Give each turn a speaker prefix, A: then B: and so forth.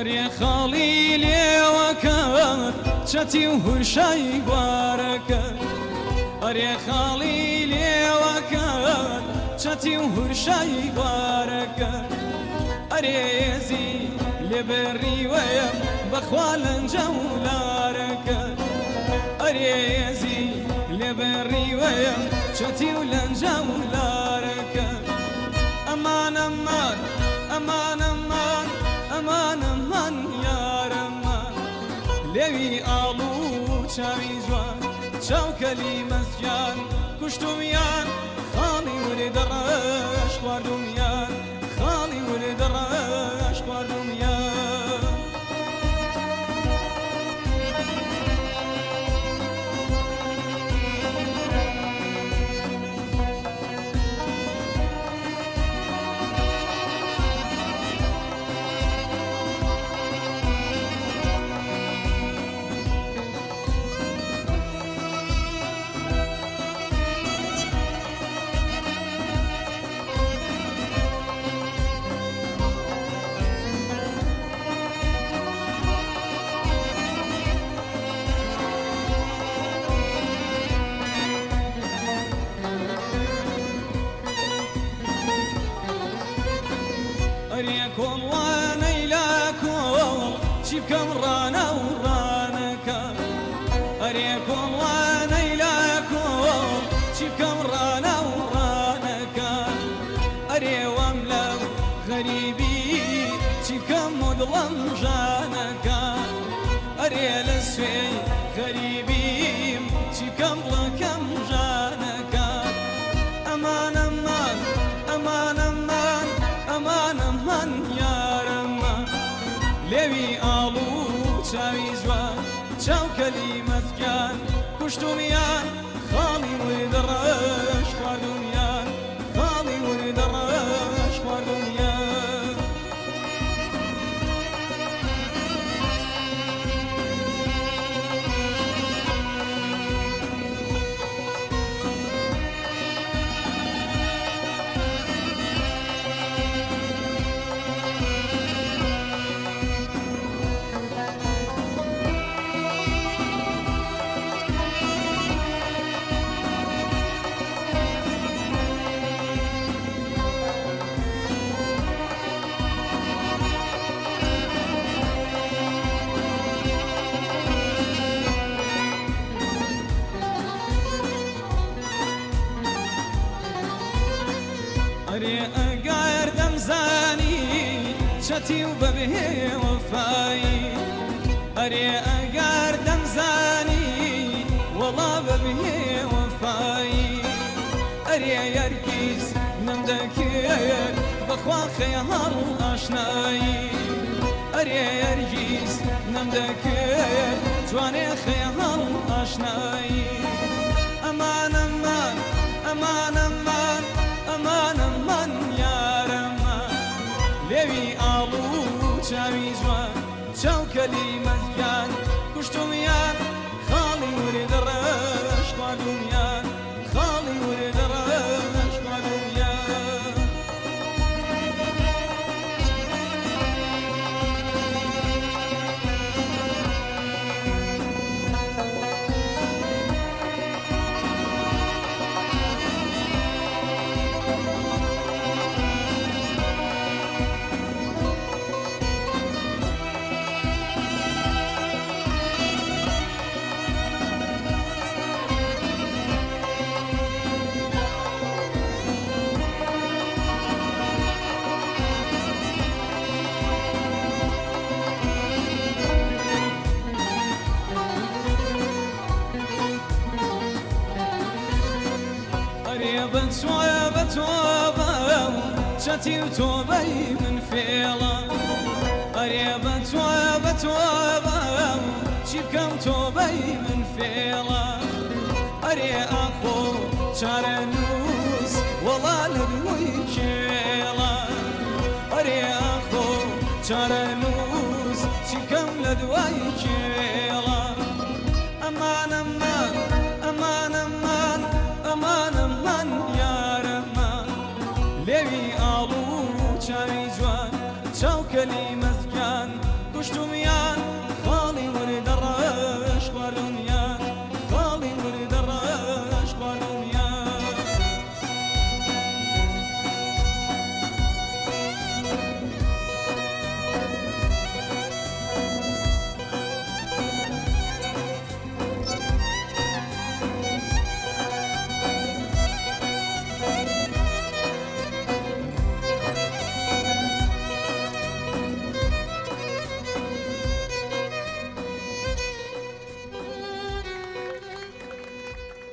A: ئەرێ خاڵی لێوەکەت چەتی و هورشای گوارەکەت ئەرێ خاڵی لێوەکەت چەتی و هورشای گوارەکەت ئەرێ ێزی لێبەڕیوەیە بەخوا لەنجە و لارەکەت ئەرێ ێزی لێبەڕیوەیە چەتی و لەنجە و لارەکەت ئەمان ئەمان ئەمان ئەمان ئەمان ئەمان یارەمان لێوی ئاڵوو چاوی جوان چاوکەلی مەزگیان کوشتومیان خاڵی وری دەڕەش خواردومیان خاڵی وری دەڕەش خواردومیان ئەرێ کۆڵوانەی لا کۆڵ چی بکەم ڕانە و ڕانەکە ئەرێ کۆڵوانەی لا کۆڵ چی بکەم ڕانە و ڕانەکە ئەرێ وەم لەو غەریبی چی بکەم و دڵەم ژانەکە ئەرێ لە سوێی غەریبیم چی بکەم بڵەکەم ژانەکە ئەمان ئەمان ئەمان ئەمان ئەمان ئەمان یارەمان لێوی ئاڵوو چاوی جوان چاوکەلی مەزگیان کوشتومیان خاڵی وری دەڕەش خواردومیان خاڵی وری دەڕەش خواردومیان ئەرێ ئەگەر دەمزانی چەتی و بەبێ وەفایی ئەرێ ئەگەر دەمزانی وەڵا بەبێ وەفایی ئەرێ یەرگیز نەمدەکرد بەخوا خەیاڵ ئاشنایی ئەرێ یەرگیز نەمدەکرد جوانێ خەیاڵ ئاشنایی ئەمان ئەمان ئەمان ئەمان ئەمان ئەمان یارەمان لێوی ئاڵوو چاوی جوان چاوکەلی مەزگیان کوشتومیان خاڵی وری دەڕەش خواردومیان خاڵی وری دەڕەش خواردومیان بتوبة بتوبة شتي وتوبي من فيلا قريبة توبة توبة شبكم توبي من فيلا قري أخو شارنوس والله لبوي شيلا قري أخو شارنوس شبكم لدوي شيلا أمان أمان أمان أمان أمان أمان يا رمان لوي آلو چاوی جوان چاوکەلی مزجان كشتم يان خالي ورد الرش خواردم يان